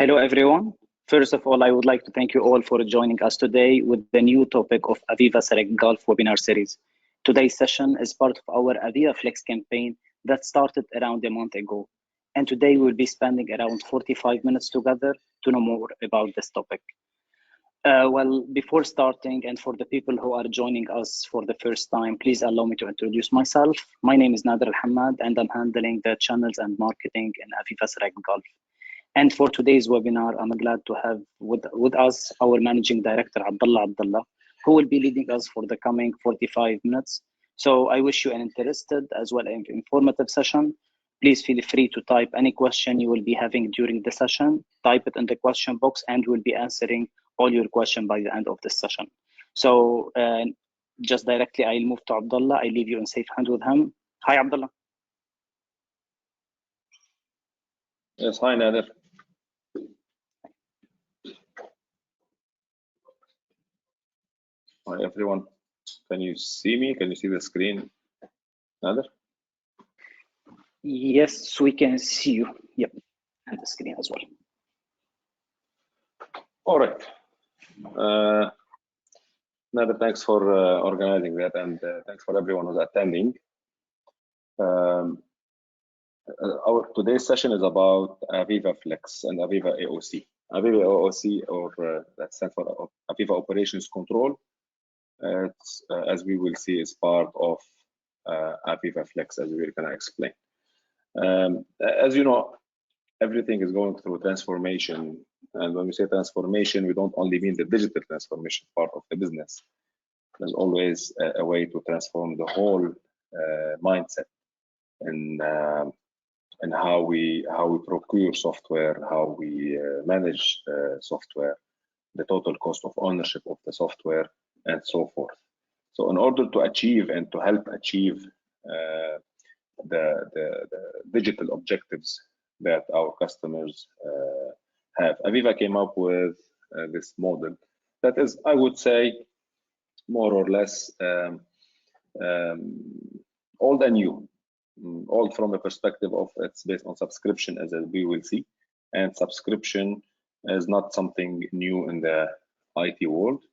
Hello, everyone. First of all, I would like to thank you all for joining us today with the new topic of Aviva Select Golf webinar series. Today's session is part of our Aviva Flex campaign that started around a month ago. And today we'll be spending around 45 minutes together to know more about this topic. Well, before starting, and for the people who are joining us for the first time, please allow me to introduce myself. My name is Nader Al-Hamad, and I'm handling the channels and marketing in Aviva Select Golf. And for today's webinar, I'm glad to have with us our Managing Director, Abdullah, who will be leading us for the coming 45 minutes. So I wish you an interested as well as informative session. Please feel free to type any question you will be having during the session. Type it in the question box and we'll be answering all your questions by the end of the session. So just directly, I'll move to Abdullah. I leave you in safe hands with him. Hi, Abdullah. Yes, hi, Nader. Hi, everyone. Can you see me? Can you see the screen, Nader? Yes, we can see you. Yep, and the screen as well. All right. Nader, thanks for organizing that, and thanks for everyone who's attending. Our today's session is about Aviva Flex and Aviva AOC. Aviva AOC, or that stands for Aviva Operations Control. It's, as we will see, is part of Aviva Flex, as we're going to explain. As you know, everything is going through transformation, and when we say transformation, we don't only mean the digital transformation part of the business. There's always a way to transform the whole mindset and how we procure software, how we manage software, the total cost of ownership of the software, and so forth. So in order to achieve and to help achieve the digital objectives that our customers have, Aviva came up with this model that is, I would say, more or less old and new. Old from a perspective of it's based on subscription, as we will see, and subscription is not something new in the IT world.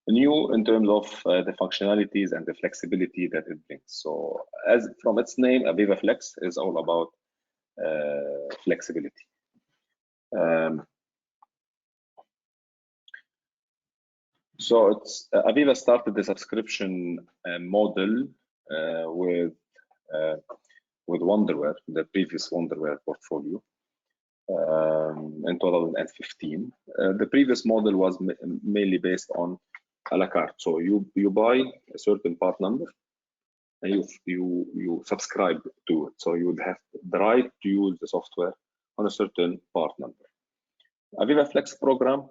New in terms of the functionalities and the flexibility that it brings. So as from its name, Aviva Flex is all about flexibility. So it's Aviva started the subscription model with Wonderware, the previous Wonderware portfolio, in 2015. The previous model was mainly based on a la carte. So you buy a certain part number and you subscribe to it. So you would have the right to use the software on a certain part number. Aviva Flex program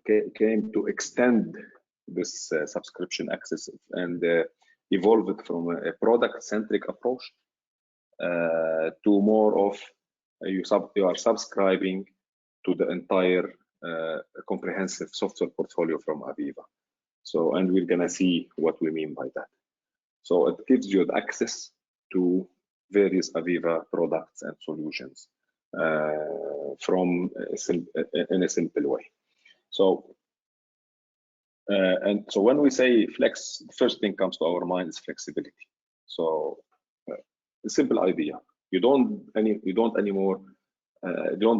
came to extend this subscription access and evolve it from a product-centric approach to more of you are subscribing to the entire comprehensive software portfolio from Aviva. So, and we're gonna see what we mean by that. So it gives you the access to various Aviva products and solutions in a simple way. So, and so when we say flex, the first thing comes to our mind is flexibility. So a simple idea: you don't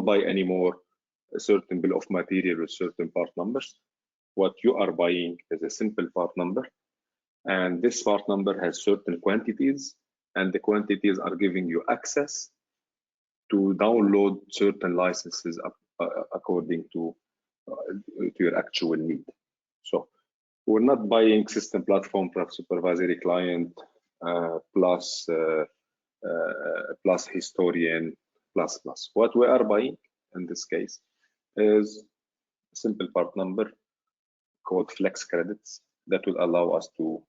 buy anymore a certain bill of material with certain part numbers. What you are buying is a simple part number, and this part number has certain quantities, and the quantities are giving you access to download certain licenses according to your actual need. So we're not buying system platform plus supervisory client plus historian plus. What we are buying in this case is a simple part number called flex credits that will allow us to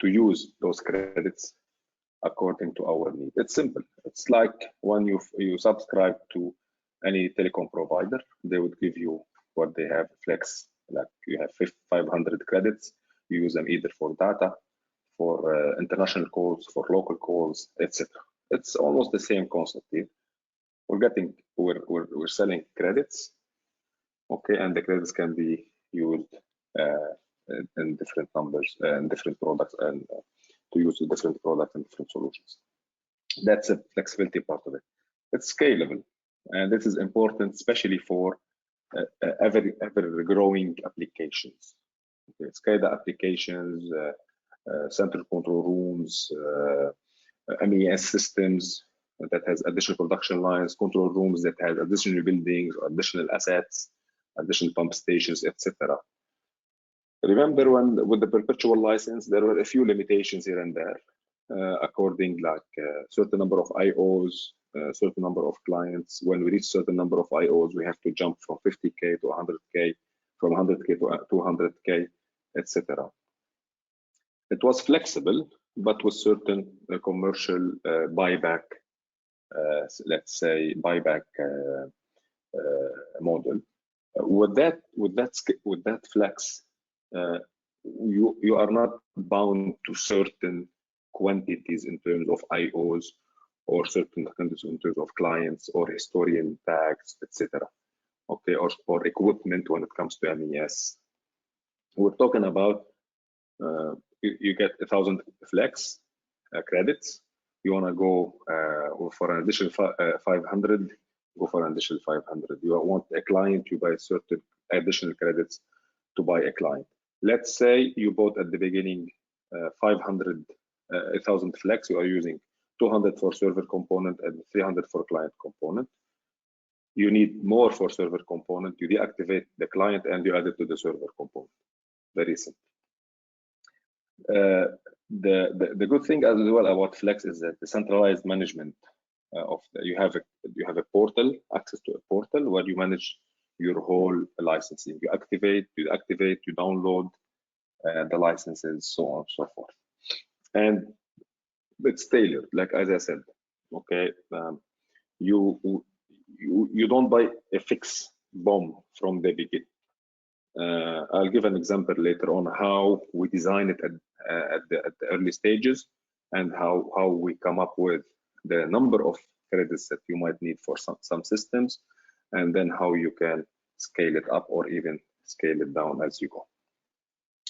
use those credits according to our need. It's simple. It's like when you subscribe to any telecom provider, they would give you what they have flex. Like you have 500 credits. You use them either for data, for international calls, for local calls, etc. It's almost the same concept here. we're selling credits, okay, and the credits can be used in different numbers and different products, and to use the different products and different solutions. That's a flexibility part of it. It's scalable, and this is important, especially for ever growing applications. Okay, SCADA applications, central control rooms, MES systems that has additional production lines, control rooms that has additional buildings, additional assets, additional pump stations, etc. Remember, when with the perpetual license, there were a few limitations here and there, according like certain number of IOs, certain number of clients. When we reach certain number of IOs, we have to jump from 50K to 100K, from 100K to 200K, etc. It was flexible, but with certain commercial buyback, let's say buyback model. With that flex, you are not bound to certain quantities in terms of IOs, or certain quantities in terms of clients or historian tags, etc. Okay, or equipment when it comes to MES. We're talking about you get 1,000 flex credits. You want to go for an additional 500, go for an additional 500. You want a client, you buy certain additional credits to buy a client. Let's say you bought at the beginning 1,000 flex. You are using 200 for server component and 300 for client component. You need more for server component. You deactivate the client and you add it to the server component. Very simple. The good thing as well about Flex is that the centralized management you have a portal, access to a portal where you manage your whole licensing. You activate, you download the licenses, so on and so forth. And it's tailored, like as I said. Okay, you don't buy a fixed bomb from the beginning. I'll give an example later on how we design it at the early stages, and how we come up with the number of credits that you might need for some systems, and then how you can scale it up or even scale it down as you go.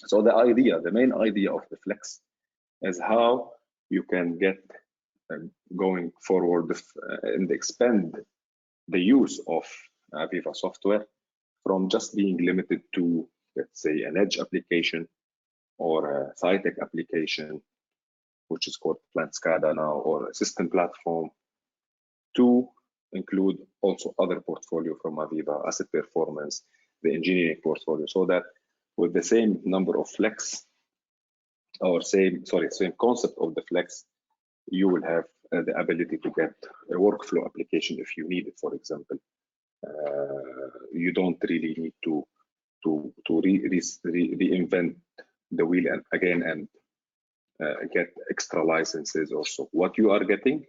So the main idea of the Flex is how you can get going forward and expand the use of Aviva software from just being limited to, let's say, an edge application or a SciTech application, which is called Plant SCADA now, or a system platform, to include also other portfolio from Aviva, asset performance, the engineering portfolio, so that with the same number of flex, or same concept of the flex, you will have the ability to get a workflow application if you need it, for example. You don't really need to reinvent the wheel again and get extra licenses or so. What you are getting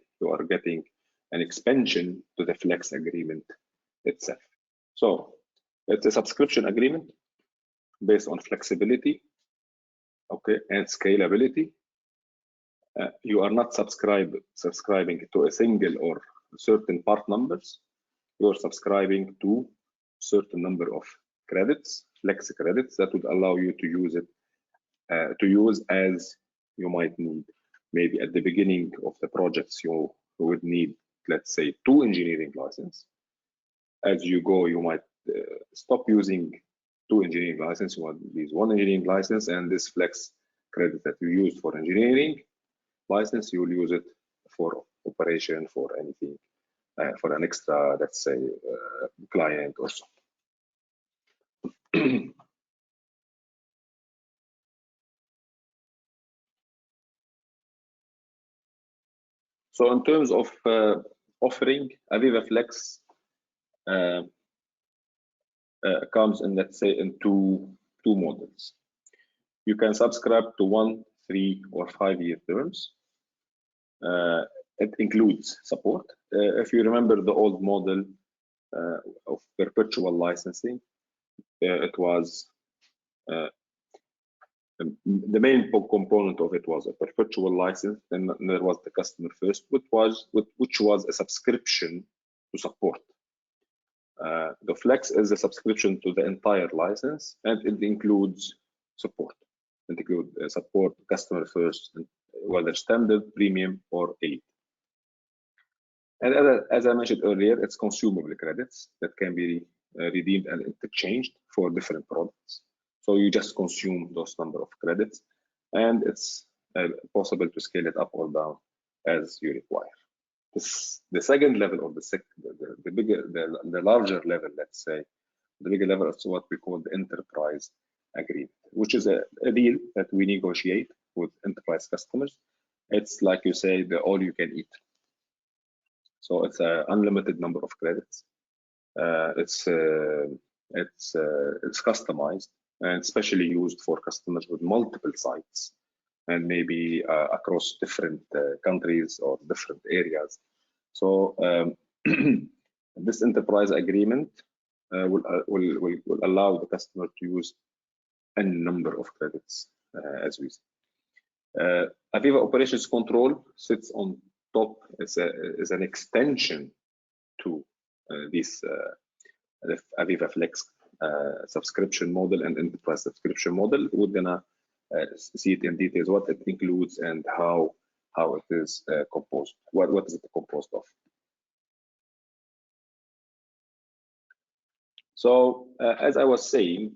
an expansion to the Flex agreement itself. So it's a subscription agreement based on flexibility, okay, and scalability. You are not subscribing to a single or certain part numbers. You are subscribing to certain number of credits, flex credits, that would allow you to use it, to use as you might need. Maybe at the beginning of the projects, you would need, let's say, 2 engineering licenses. As you go, you might stop using 2 engineering licenses. You want these 1 engineering license, and this flex credit that you used for engineering license, you will use it for operation, for anything, for an extra, let's say, client or so. So in terms of offering, Aviva Flex comes in, let's say, in two models. You can subscribe to 1, 3, or 5-year terms. It includes support. If you remember the old model of perpetual licensing, it was the main component of it was a perpetual license, and there was the customer first, which was a subscription to support. The Flex is a subscription to the entire license, and it includes support. It includes support customer first, whether standard, premium, or elite. And as I mentioned earlier, it's consumable credits that can be redeemed and interchanged for different products. So you just consume those number of credits, and it's possible to scale it up or down as you require. The second level, or the larger level, let's say, the bigger level is what we call the enterprise agreement, which is a deal that we negotiate with enterprise customers. It's like you say, the all you can eat. So it's an unlimited number of credits. It's customized and specially used for customers with multiple sites and maybe across different countries or different areas. So this enterprise agreement will allow the customer to use a number of credits, as we see. Aviva Operations Control sits on top as an extension to this Aviva Flex subscription model and enterprise subscription model. We're gonna see it in details, what it includes and how it is composed. What is it composed of? So as I was saying,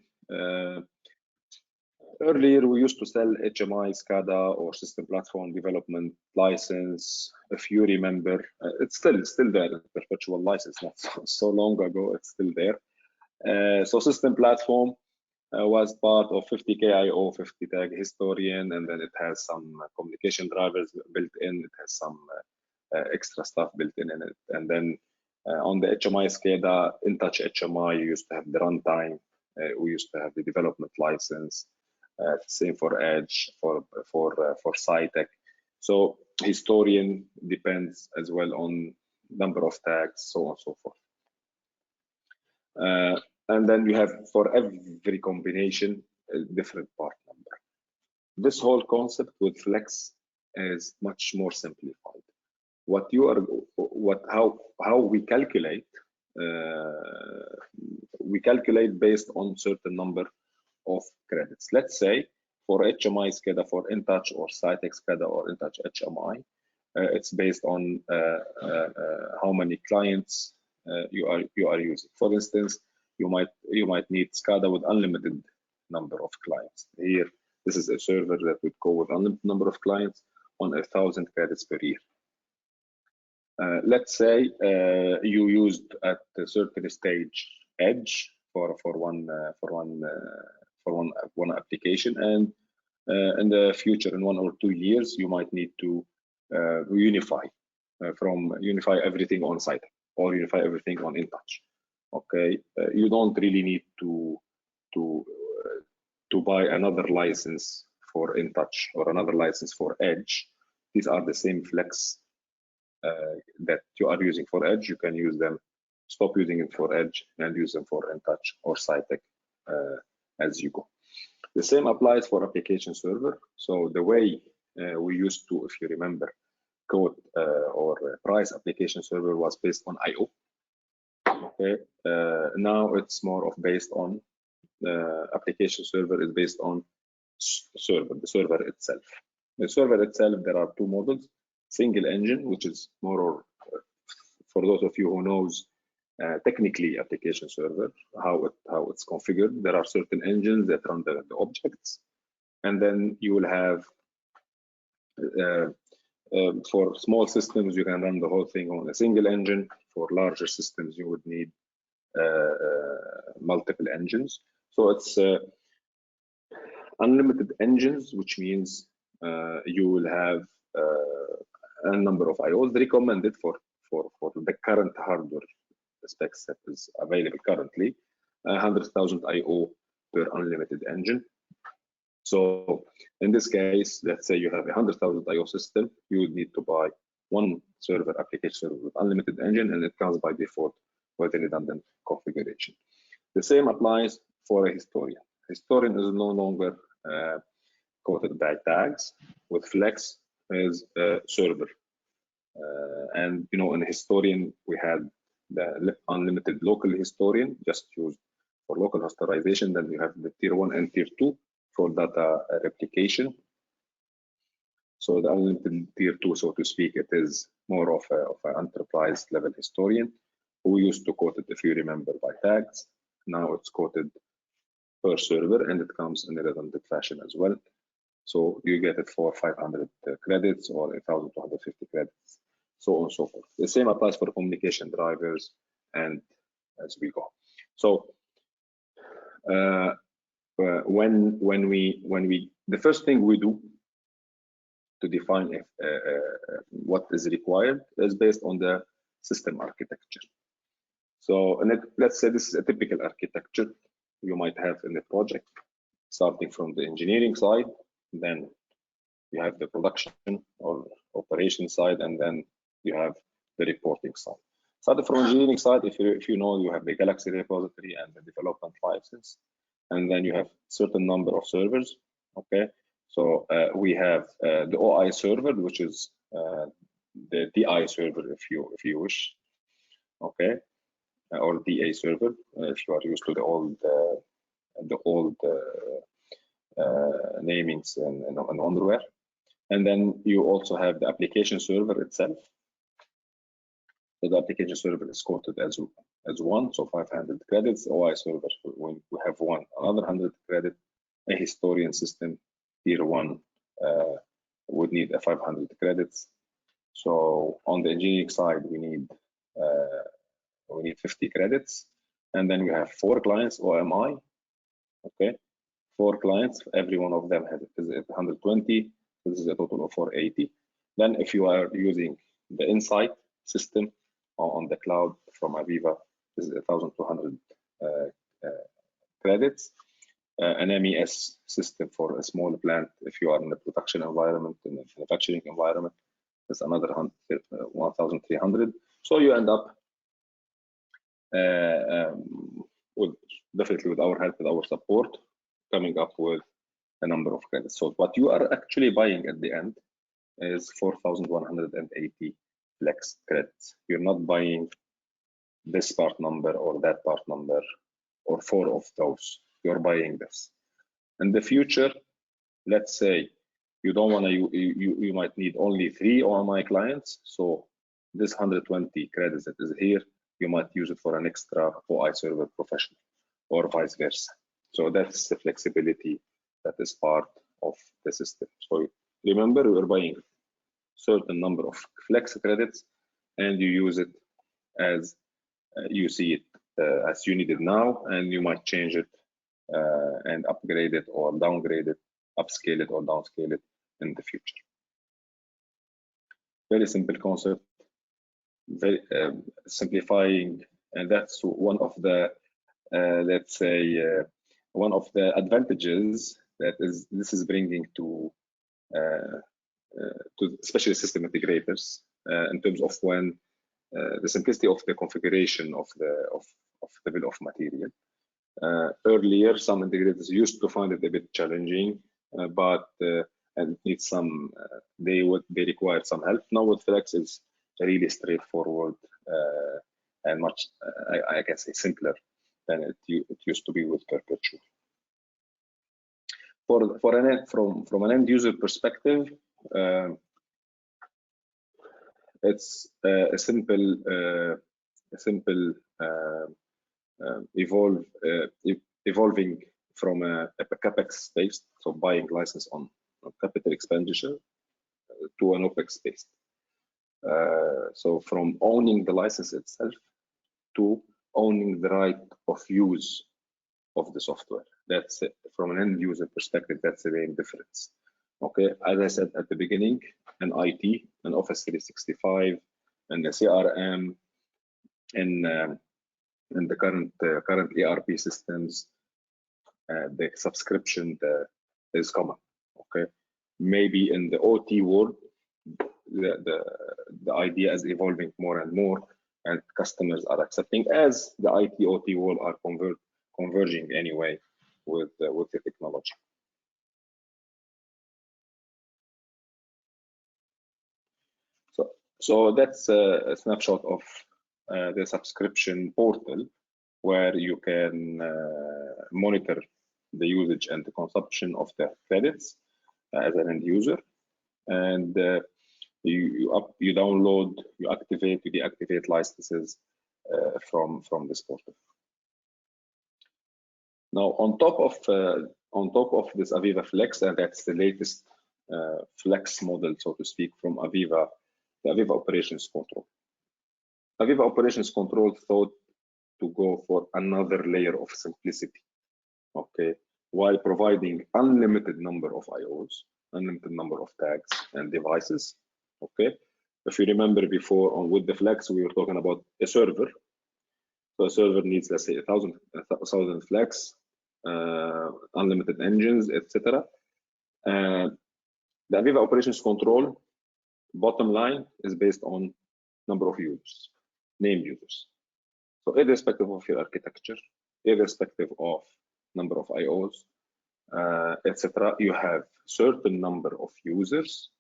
earlier we used to sell HMI, SCADA, or system platform development license. If you remember, it's still there, perpetual license, not so long ago, it's still there. So system platform was part of 50K IO, 50 tag historian, and then it has some communication drivers built in, it has some extra stuff built in it. And then on the HMI SCADA, InTouch HMI, you used to have the runtime, we used to have the development license, same for Edge, for SciTech. So historian depends as well on number of tags, so on and so forth. And then you have for every combination a different part number. This whole concept with Flex is much more simplified. How we calculate based on certain number of credits. Let's say for HMI SCADA, for InTouch or SciTech SCADA or InTouch HMI, it's based on how many clients you are using. For instance, you might need SCADA with unlimited number of clients. Here, this is a server that would go with unlimited number of clients on 1,000 credits per year. Let's say you used at a certain stage Edge for one application, and in the future, in 1 or 2 years, you might need to unify everything on site or unify everything on InTouch. Okay, you don't really need to buy another license for InTouch or another license for Edge. These are the same Flex that you are using for Edge. You can use them, stop using it for Edge and use them for InTouch or SciTech as you go. The same applies for application server. So the way we used to, if you remember, code or price application server was based on IO. Okay, now it's more of based on application server is based on the server itself. The server itself, there are two models: single engine, which is more or for those of you who knows technically application server, how it's configured. There are certain engines that run the objects, and then you will have for small systems you can run the whole thing on a single engine. For larger systems you would need multiple engines. So it's unlimited engines, which means you will have a number of IOs recommended for the current hardware specs that is available currently, 100,000 IO per unlimited engine. So in this case, let's say you have a 100,000 IO system, you would need to buy one server, application server with unlimited engine, and it comes by default with a redundant configuration. The same applies for a historian. Historian is no longer quoted by tags. With Flex is a server, and in historian we had the unlimited local historian, just used for local hospitalization. Then you have the tier 1 and tier 2 for data replication. So the unlimited tier 2, so to speak, it is more of an enterprise level historian. We used to quote it, if you remember, by tags. Now it's quoted per server, and it comes in a redundant fashion as well. So you get it for 500 credits or 1,250 credits, so on and so forth. The same applies for communication drivers and as we go. So when we the first thing we do to define if, what is required is based on the system architecture. So let's say this is a typical architecture you might have in the project, starting from the engineering side, then you have the production or operation side, and then you have the reporting side. Starting from engineering side, if you know, you have the Galaxy repository and the development license, and then you have certain number of servers. Okay, so we have the OI server, which is the DI server, if you wish. Okay, or DA server, if you are used to the old namings and underwear. And then you also have the application server itself. So the application server is quoted as one, so 500 credits. OI server, when we have one, another 100 credit. A historian system, tier 1, would need a 500 credits. So on the engineering side, we need 50 credits. And then we have 4 clients, OMI. Okay, 4 clients, every one of them is 120. This is a total of 480. Then if you are using the Insight system on the cloud from Aviva, this is 1,200 credits. An MES system for a small plant, if you are in a production environment, in a manufacturing environment, is another 1,300. So you end up definitely with our help, with our support, coming up with a number of credits. So what you are actually buying at the end is 4,180 flex credits. You're not buying this part number or that part number or 4 of those. You're buying this. In the future, let's say you don't want to, you might need only 3 OMI clients. So this 120 credits that is here, you might use it for an extra OI server professional or vice versa. So that's the flexibility that is part of the system. So remember, we are buying certain number of flex credits, and you use it as you see it, as you need it now, and you might change it and upgrade it or downgrade it, upscale it or downscale it in the future. Very simple concept, very simplifying, and that's one of the let's say one of the advantages that this is bringing to especially system integrators in terms of when the simplicity of the configuration of the bill of material. Earlier, some integrators used to find it a bit challenging, and need some they required some help. Now with Flex, it's really straightforward and much I can say simpler than it used to be with Perpetual. From an end user perspective, it's a simple evolving from a capex based, so buying license on capital expenditure, to an OPEX based. So from owning the license itself to owning the right of use of the software. That's it. From an end user perspective, that's the main difference. Okay, as I said at the beginning, an IT, an Office 365, and the CRM, and the current ERP systems, the subscription is common. Okay, maybe in the OT world, the idea is evolving more and more, and customers are accepting as the IT OT world are converging anyway with the technology. So that's a snapshot of the subscription portal where you can monitor the usage and the consumption of the credits as an end user, and you download, you activate, you deactivate licenses from this portal. Now, on top of this Aviva Flex, and that's the latest Flex model, so to speak, from Aviva, the Aviva Operations Control. Aviva Operations Control thought to go for another layer of simplicity, okay, while providing unlimited number of IOs, unlimited number of tags and devices, okay. If you remember before with the Flex, we were talking about a server. So a server needs, let's say, 1,000 Flex, unlimited engines, etc. The Aviva Operations Control bottom line is based on number of users, named users. So irrespective of your architecture, irrespective of number of IOs, etc., you have certain number of users,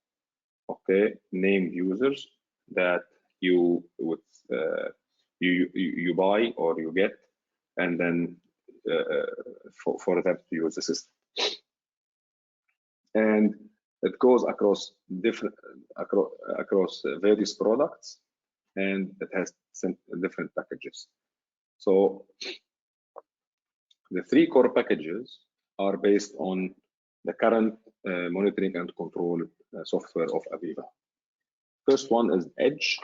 okay, named users that you would you buy or you get, and then for them to use the system. And it goes across various products, and it has different packages. So the 3 core packages are based on the current monitoring and control software of Aviva. First one is Edge.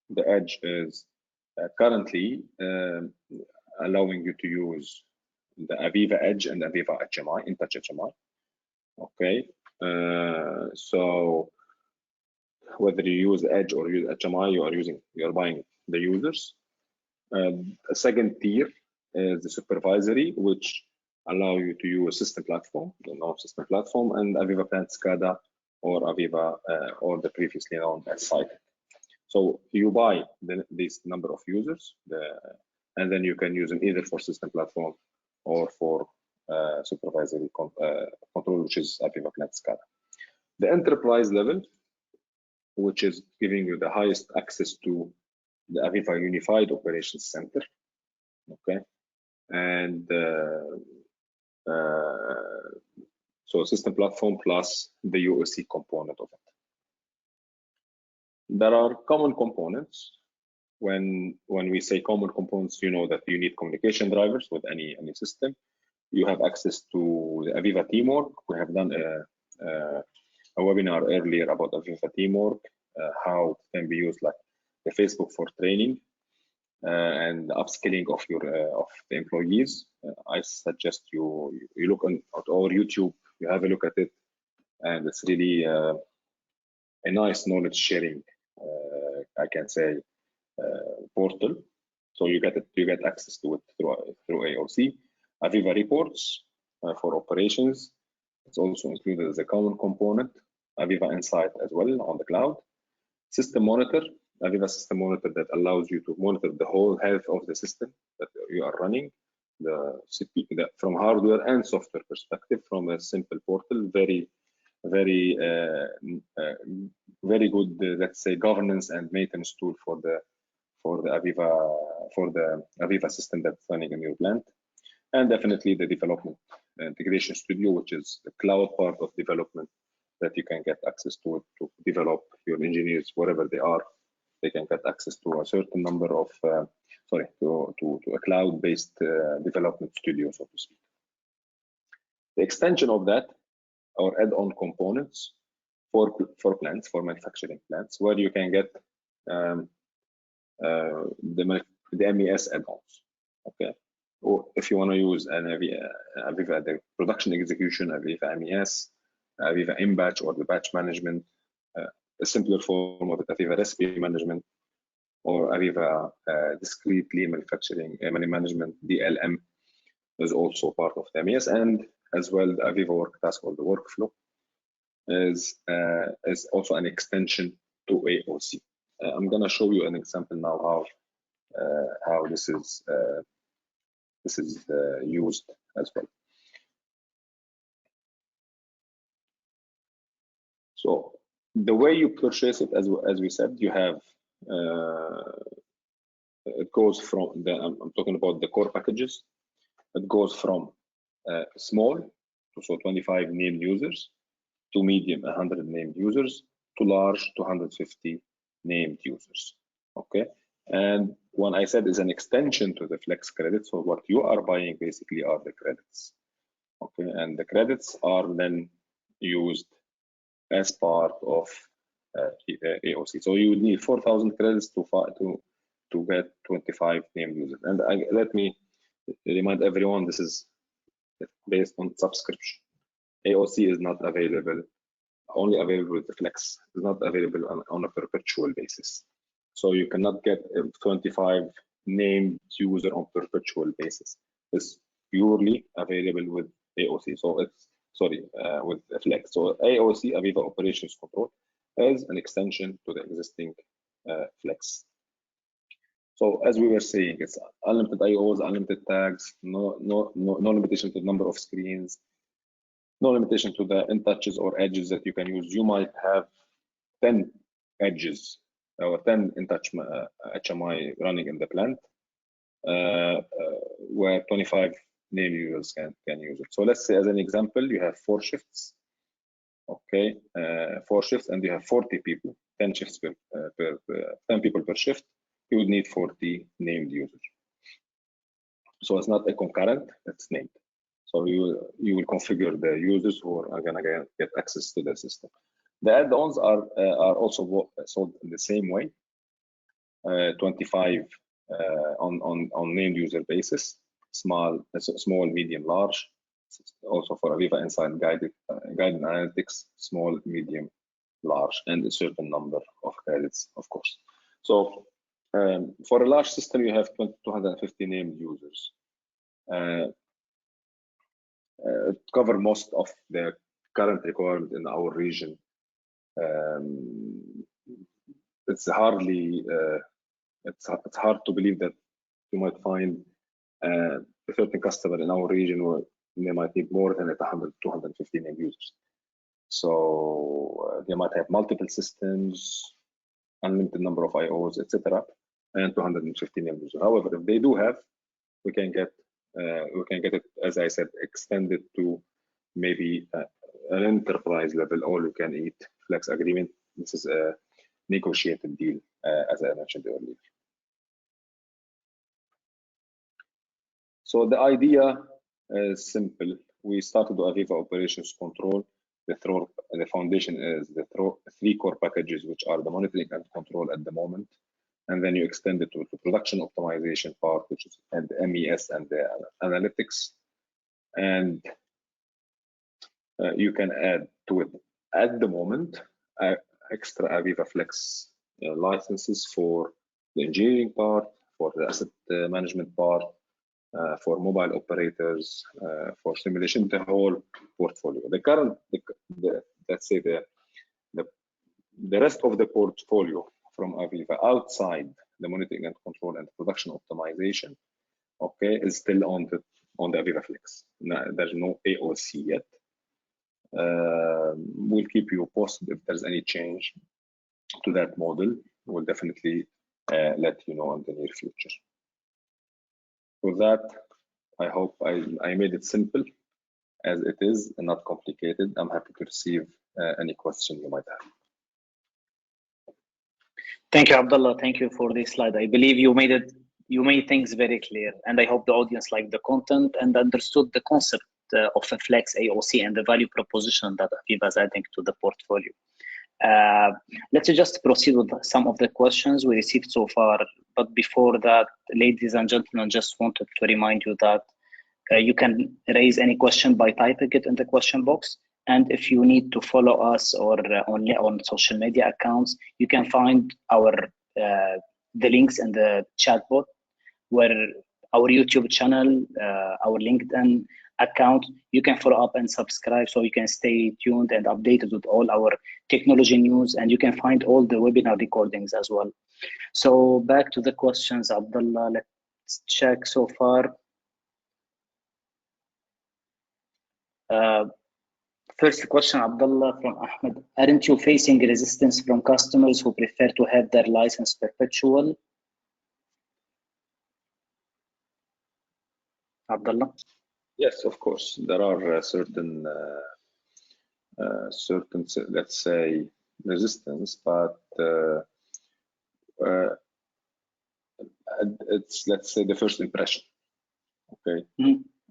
The Edge is currently allowing you to use the Aviva Edge and Aviva HMI, InTouch HMI. Okay, so whether you use Edge or use HMI, you're buying the users. A second tier is the supervisory, which allow you to use system platform, the non-system platform, and Aviva Plant SCADA or Aviva or the previously known as Cytek. So you buy this number of users, and then you can use them either for system platform or for supervisory control, which is Aviva Plant SCADA. The enterprise level, which is giving you the highest access to the Aviva Unified Operations Center, okay, and so system platform plus the UOC component of it. There are common components. When we say common components, you know that you need communication drivers with any system. You have access to the Aviva Teamwork. We have done a webinar earlier about Aviva Teamwork, how it can be used like the Facebook for training and the upskilling of the employees. I suggest you look at our YouTube, you have a look at it, and it's really a nice knowledge sharing, I can say, portal. So you get access to it through AOC. Aviva Reports for operations. It's also included as a common component. Aviva Insight as well on the cloud. System Monitor, Aviva System Monitor that allows you to monitor the whole health of the system that you are running, from hardware and software perspective, from a simple portal. Very good, let's say, governance and maintenance tool for the Aviva system that's running in your plant. And definitely the development integration studio, which is the cloud part of development that you can get access to it to develop your engineers wherever they are. They can get access to a certain number of to a cloud-based development studio, so to speak. The extension of that, or add-on components for plants, for manufacturing plants, where you can get the MES add-ons. Okay, or if you want to use an Aviva the production execution, Aviva MES, Aviva in-batch or the batch management, a simpler form of it, Aviva recipe management, or Aviva discrete lean manufacturing management, DLM, is also part of the MES, and as well the Aviva work task or the workflow is also an extension to AOC. I'm going to show you an example now how this is used as well. So the way you purchase it, as we said, you have it goes from I'm talking about the core packages. It goes from small, so 25 named users, to medium, 100 named users, to large, 250 named users. Okay, and when I said is an extension to the Flex credits, so what you are buying basically are the credits. Okay, and the credits are then used as part of AOC. So you would need 4,000 credits to get 25 named users. And let me remind everyone, this is based on subscription. AOC is not available, only available with the Flex. It's not available on a perpetual basis. So you cannot get a 25 named user on perpetual basis. It's purely available with AOC. So it's with Flex. So AOC, Aviva Operations Control, is an extension to the existing Flex. So as we were saying, it's unlimited IOs, unlimited tags, no limitation to the number of screens, no limitation to the in-touches or edges that you can use. You might have 10 edges or 10 in-touch HMI running in the plant, where 25 name users can use it. So let's say as an example, you have 4 shifts, okay, 4 shifts, and you have 40 people, 10 shifts 10 people per shift. You would need 40 named users. So it's not a concurrent, it's named. So you will configure the users who are going to get access to the system. The add-ons are also sold in the same way, 25 on named user basis, small, medium, large. Also for Aviva Insight guided analytics, small, medium, large, and a certain number of credits, of course. So for a large system, you have 250 named users. Cover most of the current requirement in our region. It's hardly it's hard to believe that you might find a certain customer in our region where they might need more than 250 named users. So they might have multiple systems, unlimited number of IOs, etc., and 250 named users. However, if they do have, we can get it, as I said, extended to maybe an enterprise level, all you can eat Flex agreement. This is a negotiated deal, as I mentioned earlier. So the idea is simple. We started the Aviva Operations Control. The foundation is the 3 core packages, which are the monitoring and control at the moment. And then you extend it to the production optimization part, which is and the MES and the analytics. And you can add to it at the moment extra Aviva Flex licenses for the engineering part, for the asset management part, for mobile operators, for simulation, the whole portfolio. The current, let's say the rest of the portfolio from Aviva outside the monitoring and control and production optimization, okay, is still on the Aviva Flex. Now, there's no AOC yet. We'll keep you posted if there's any change to that model. We'll definitely let you know in the near future. With that, I hope I made it simple as it is and not complicated. I'm happy to receive any question you might have. Thank you, Abdullah. Thank you for this slide. I believe you made things very clear, and I hope the audience liked the content and understood the concept of a Flex AOC and the value proposition that Aviva is adding to the portfolio. Let's just proceed with some of the questions we received so far. But before that, ladies and gentlemen, just wanted to remind you that you can raise any question by typing it in the question box. And if you need to follow us or on social media accounts, you can find the links in the chat bot, where our YouTube channel, our LinkedIn account, you can follow up and subscribe so you can stay tuned and updated with all our technology news, and you can find all the webinar recordings as well. So back to the questions, Abdullah, let's check so far. First question, Abdullah, from Ahmed. Aren't you facing resistance from customers who prefer to have their license perpetual? Abdullah? Yes, of course. There are certain, let's say, resistance, but it's, let's say, the first impression. Okay.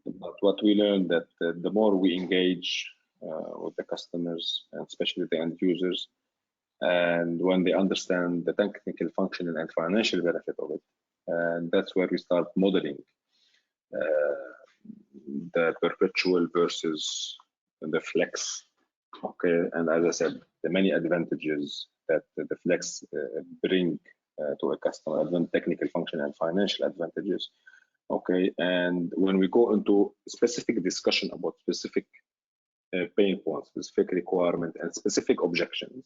But what we learned that the more we engage with the customers, and especially the end users, and when they understand the technical function and financial benefit of it, and that's where we start modeling the perpetual versus the flex. Okay, and as I said, the many advantages that the flex bring to a customer, technical function and financial advantages. Okay, and when we go into specific discussion about specific pain points, specific requirement, and specific objections,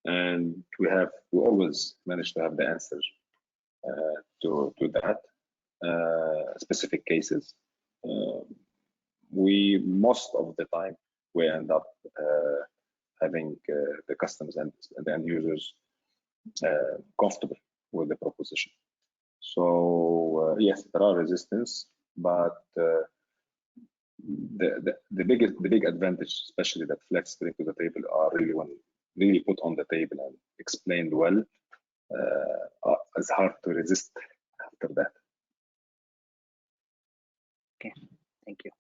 and we always manage to have the answer to that specific cases. We most of the time we end up having the customers and the end users comfortable with the proposition. So yes, there are resistance, but the big advantage, especially that Flex bring to the table, are really put on the table and explained well. It's hard to resist after that. Okay, thank you.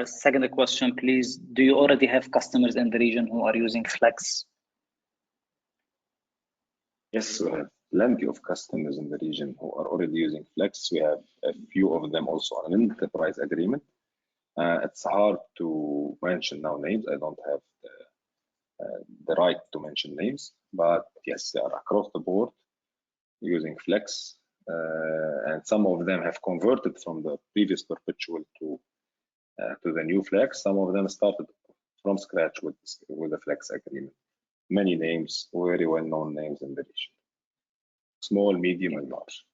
Second question, please. Do you already have customers in the region who are using Flex? Yes, we have plenty of customers in the region who are already using Flex. We have a few of them also on an enterprise agreement. It's hard to mention now names. I don't have the right to mention names, but yes, they are across the board using Flex, and some of them have converted from the previous perpetual to the new Flex. Some of them started from scratch with the Flex agreement. Many names, very well-known names in the region. Small, medium, and large.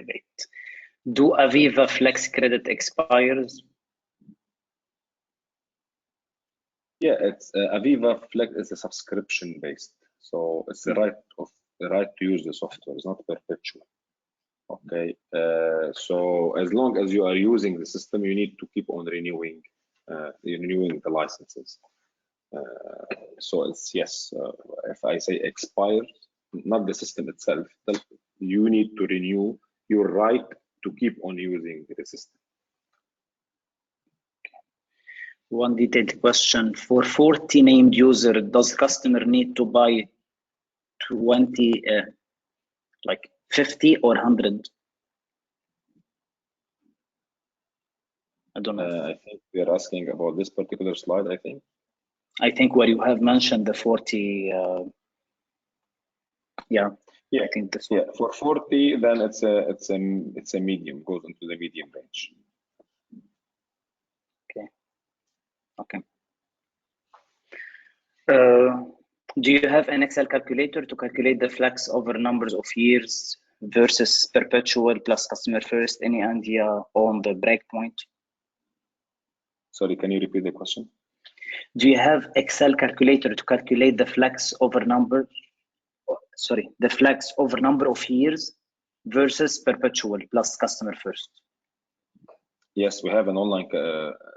Great. Do Aviva Flex credit expires? Yeah, it's Aviva Flex is a subscription based, so it's the right to use the software. It's not perpetual. Okay, so as long as you are using the system, you need to keep on renewing the licenses. So it's yes. If I say expires, not the system itself, you need to renew your right to keep on using the system. One detailed question. For 40 named user, does customer need to buy 20, like 50 or 100? I don't know. I think we are asking about this particular slide, I think. I think where you have mentioned the 40, yeah. I think this one. Yeah, for 40, then it's a medium, goes into the medium range. Okay. Do you have an Excel calculator to calculate the flex over numbers of years versus perpetual plus customer first? Any idea on the breakpoint? Sorry, can you repeat the question? Do you have Excel calculator to calculate the flex over number? Sorry, the flex over number of years versus perpetual plus customer first. Yes, we have an online.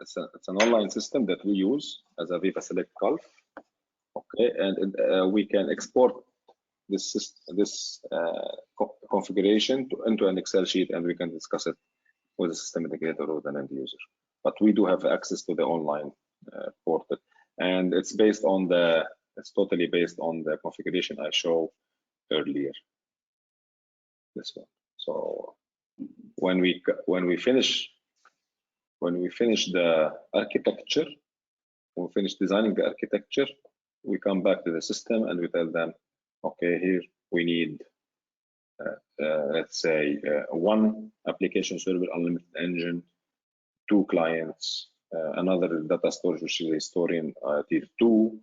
It's an online system that we use as Aviva Select Gulf. Okay, and we can export this configuration into an Excel sheet, and we can discuss it with the system integrator or the end user. But we do have access to the online portal, and it's totally based on the configuration I showed earlier. This one. So when we finish the architecture, when we finish designing the architecture, we come back to the system and we tell them, okay, here we need let's say one application server, unlimited engine, 2 clients, another data storage which is a historian tier 2,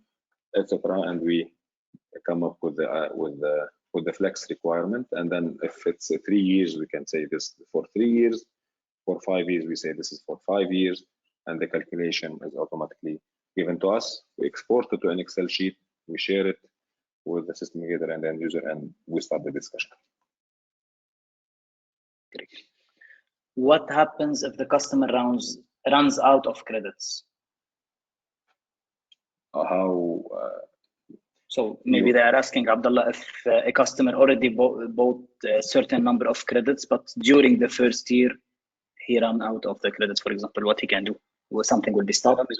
etc. And we come up with the flex requirement. And then if it's 3 years, we can say this for 3 years. For 5 years, we say this is for 5 years, and the calculation is automatically given to us. We export it to an Excel sheet, we share it with the system integrator and the end user, and we start the discussion. Great. What happens if the customer runs out of credits? So maybe they are asking Abdullah if a customer already bought a certain number of credits, but during the first year he ran out of the credits, for example, what he can do? Something will be stopped.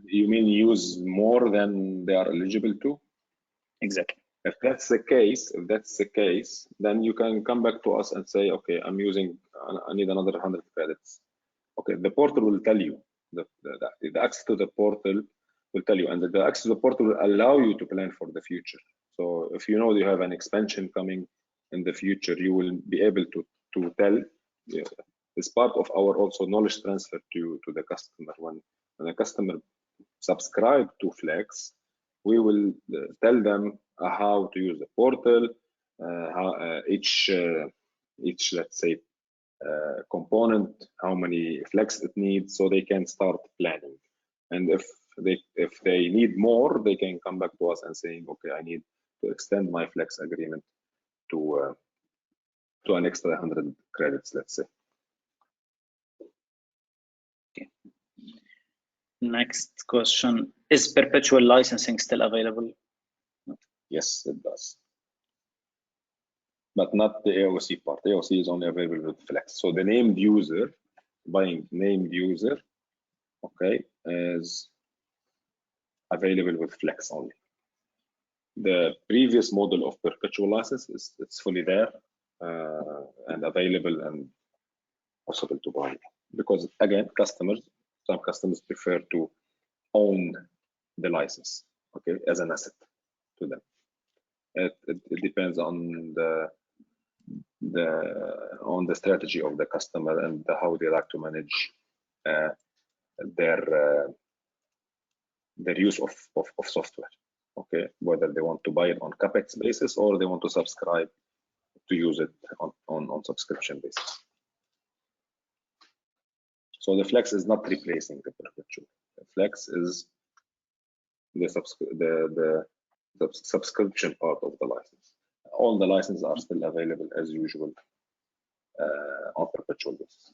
You mean use more than they are eligible to? Exactly. If that's the case, then you can come back to us and say, okay, I need another 100 credits. Okay, the portal will tell you, the access to the portal will tell you, and the access to the portal will allow you to plan for the future. So if you know you have an expansion coming in the future, you will be able to tell. It's part of our also knowledge transfer to the customer. When the customer subscribe to Flex, we will tell them how to use the portal, how each let's say component, how many Flex it needs, so they can start planning. And if they need more, they can come back to us and saying, okay, I need to extend my Flex agreement to an extra 100 credits, let's say. Okay. Next question: is perpetual licensing still available? Yes, it does, but not the AOC part. AOC is only available with Flex. So the named user, buying named user, okay, is available with Flex only. The previous model of perpetual license it's fully there and available and possible to buy, because again, some customers prefer to own the license, okay, as an asset to them. It depends on the strategy of the customer and how they like to manage their use of software. Okay, whether they want to buy it on capex basis or they want to subscribe to use it on subscription basis. So the Flex is not replacing the perpetual. The Flex is the subscription part of the license. All the licenses are still available as usual on perpetual basis.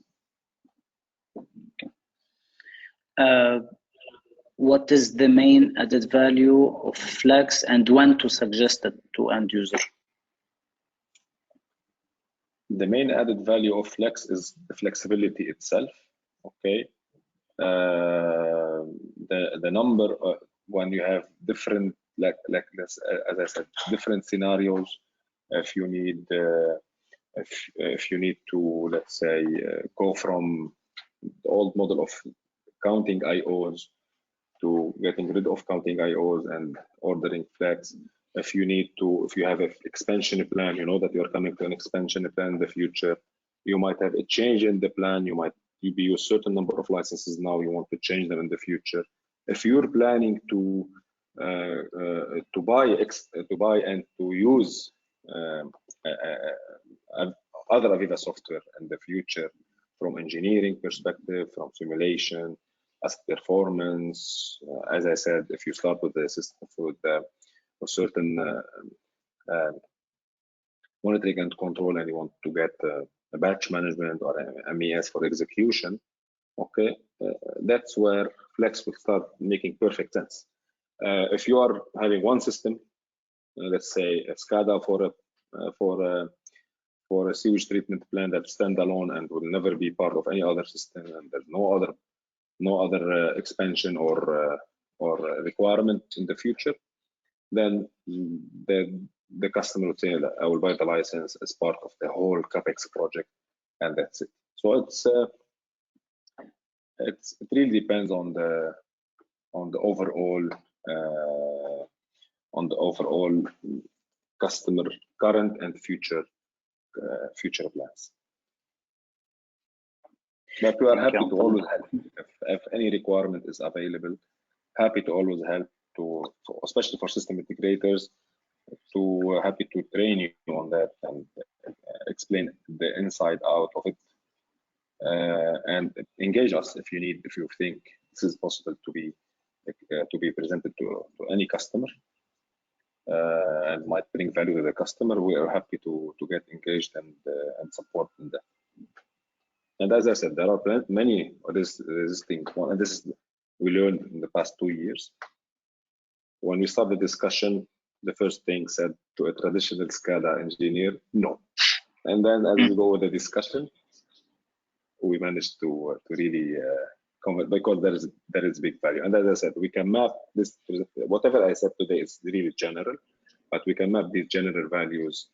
Okay. What is the main added value of Flex and when to suggest it to end user? The main added value of Flex is the flexibility itself. Okay, the number when you have different as I said, different scenarios. If you need if you need to, let's say, go from the old model of counting IOs to getting rid of counting IOs and ordering Flex. If you have an expansion plan, you know that you're coming to an expansion plan in the future. You might have a change in the plan. You use a certain number of licenses now. You want to change them in the future. If you're planning to buy and to use other Aviva software in the future, from engineering perspective, from simulation, as performance, as I said, if you start with the system with a certain monitoring and control, and you want to get a batch management or MES for execution, okay, that's where Flex will start making perfect sense. If you are having one system, let's say a SCADA for a sewage treatment plant that's standalone and will never be part of any other system, and there's no other expansion or requirement in the future, then the customer would say, I will buy the license as part of the whole CapEx project, and that's it. So it really depends on the overall customer current and future plans. But we are happy to always help. If any requirement is available, happy to always help, especially for system integrators, happy to train you on that and explain the inside out of it, and engage us if you think this is possible to be presented to any customer and might bring value to the customer. We are happy to get engaged and support in that. And as I said, there are many resisting one, and this is we learned in the past 2 years. When we start the discussion, the first thing said to a traditional SCADA engineer, no. And then as we go with the discussion, we managed to really convert, because there is big value. And as I said, we can map this, whatever I said today is really general, but we can map these general values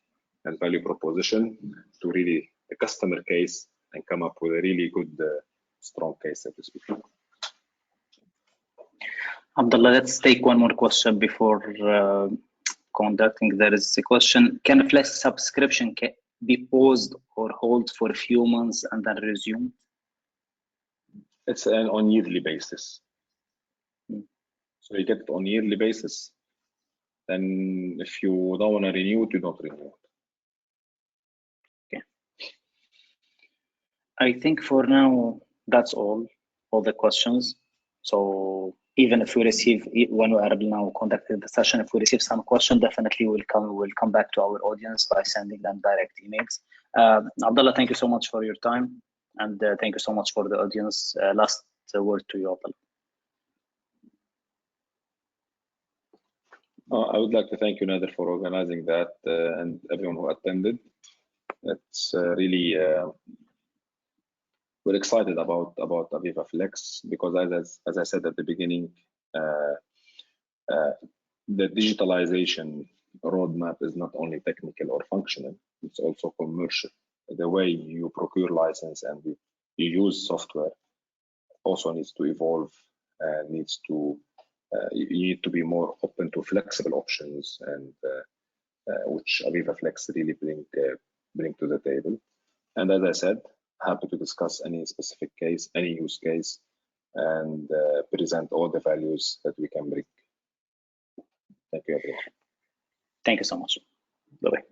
and value proposition to really the customer case and come up with a really good, strong case, so to speak. Abdullah, let's take one more question before conducting. There is a question: can a Flex subscription be paused or hold for a few months and then resumed? It's an on yearly basis. So you get it on yearly basis. Then if you don't want to renew it, you don't renew it. Okay. I think for now, that's all the questions. So even if we receive, when we are now conducting the session, if we receive some question, definitely we'll come back to our audience by sending them direct emails. Abdullah, thank you so much for your time, and thank you so much for the audience. Last word to you, Abdullah. I would like to thank you, Nader, for organizing that and everyone who attended. It's really we're excited about Aviva Flex because, as I said at the beginning, the digitalization roadmap is not only technical or functional; it's also commercial. The way you procure license and you use software also needs to evolve. You need to be more open to flexible options, and which Aviva Flex really bring to the table. And as I said, happy to discuss any specific case, any use case, and present all the values that we can bring. Thank you, everyone. Thank you so much. Bye-bye.